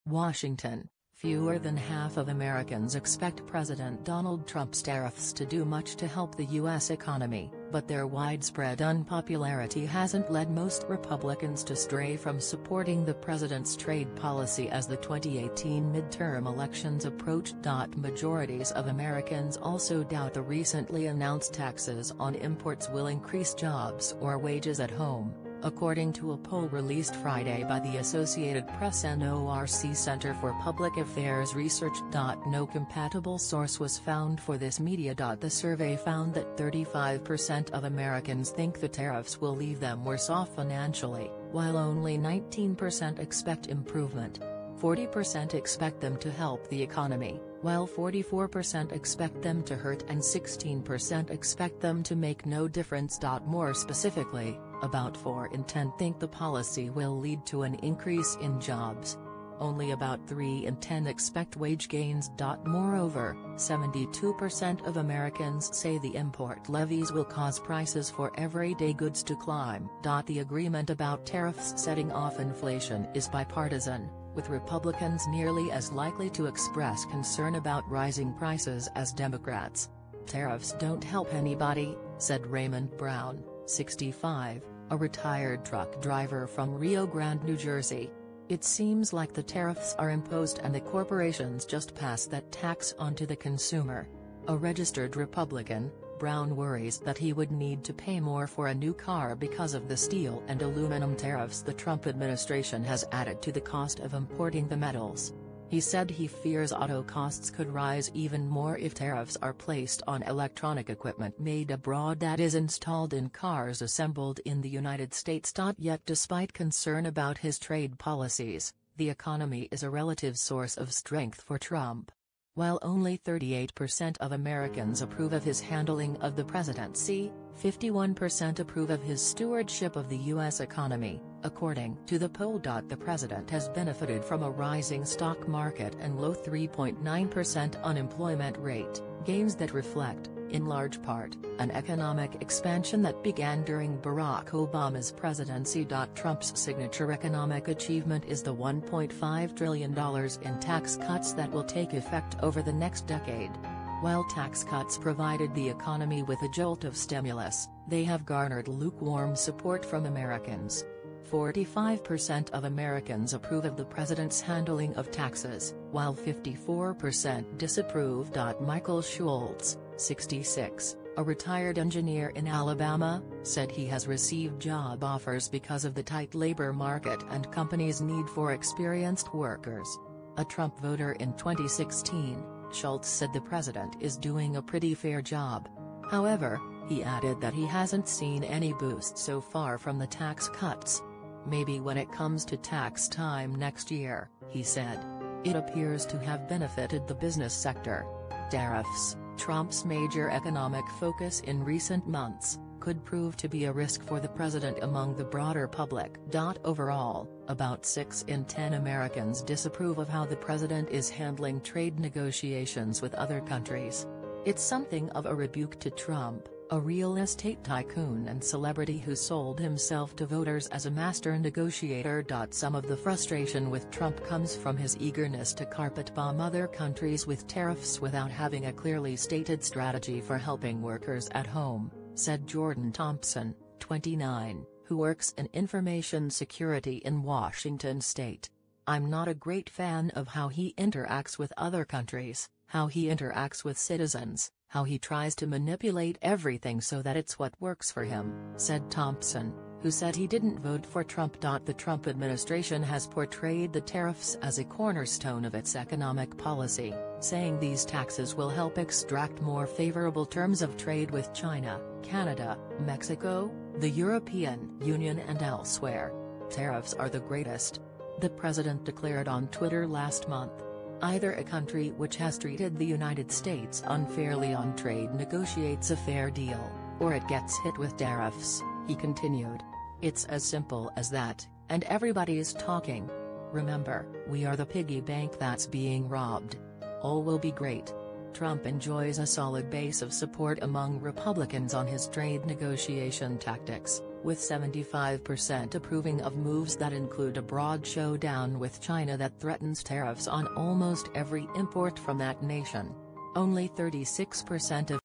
Washington, fewer than half of Americans expect President Donald Trump's tariffs to do much to help the U.S. economy, but their widespread unpopularity hasn't led most Republicans to stray from supporting the president's trade policy as the 2018 midterm elections approach. Majorities of Americans also doubt the recently announced taxes on imports will increase jobs or wages at home, according to a poll released Friday by the Associated Press and NORC Center for Public Affairs Research. No compatible source was found for this media. The survey found that 35% of Americans think the tariffs will leave them worse off financially, while only 19% expect improvement. 40% expect them to help the economy, while 44% expect them to hurt and 16% expect them to make no difference. More specifically, about 4 in 10 think the policy will lead to an increase in jobs. Only about 3 in 10 expect wage gains. Moreover, 72% of Americans say the import levies will cause prices for everyday goods to climb. The agreement about tariffs setting off inflation is bipartisan, with Republicans nearly as likely to express concern about rising prices as Democrats. Tariffs don't help anybody, said Raymond Brown, 65, a retired truck driver from Rio Grande, New Jersey. It seems like the tariffs are imposed and the corporations just pass that tax on to the consumer. A registered Republican, Brown worries that he would need to pay more for a new car because of the steel and aluminum tariffs the Trump administration has added to the cost of importing the metals. He said he fears auto costs could rise even more if tariffs are placed on electronic equipment made abroad that is installed in cars assembled in the United States. Yet despite concern about his trade policies, the economy is a relative source of strength for Trump. While only 38% of Americans approve of his handling of the presidency, 51% approve of his stewardship of the U.S. economy, according to the poll. The president has benefited from a rising stock market and low 3.9% unemployment rate, gains that reflect, in large part, an economic expansion that began during Barack Obama's presidency. Trump's signature economic achievement is the $1.5 trillion in tax cuts that will take effect over the next decade. While tax cuts provided the economy with a jolt of stimulus, they have garnered lukewarm support from Americans. 45% of Americans approve of the president's handling of taxes, while 54% disapprove. Michael Schultz, 66, a retired engineer in Alabama, said he has received job offers because of the tight labor market and companies' need for experienced workers. A Trump voter in 2016, Schultz said the president is doing a pretty fair job. However, he added that he hasn't seen any boost so far from the tax cuts. Maybe when it comes to tax time next year, he said. It appears to have benefited the business sector. Tariffs, Trump's major economic focus in recent months, could prove to be a risk for the president among the broader public. Overall, about 6 in 10 Americans disapprove of how the president is handling trade negotiations with other countries. It's something of a rebuke to Trump, a real estate tycoon and celebrity who sold himself to voters as a master negotiator. Some of the frustration with Trump comes from his eagerness to carpet bomb other countries with tariffs without having a clearly stated strategy for helping workers at home, said Jordan Thompson, 29, who works in information security in Washington state. I'm not a great fan of how he interacts with other countries, how he interacts with citizens, how he tries to manipulate everything so that it's what works for him, said Thompson, who said he didn't vote for Trump. The Trump administration has portrayed the tariffs as a cornerstone of its economic policy, saying these taxes will help extract more favorable terms of trade with China, Canada, Mexico, the European Union and elsewhere. Tariffs are the greatest, the president declared on Twitter last month. Either a country which has treated the United States unfairly on trade negotiates a fair deal, or it gets hit with tariffs, he continued. It's as simple as that, and everybody's talking. Remember, we are the piggy bank that's being robbed. All will be great. Trump enjoys a solid base of support among Republicans on his trade negotiation tactics. with 75% approving of moves that include a broad showdown with China that threatens tariffs on almost every import from that nation. Only 36% of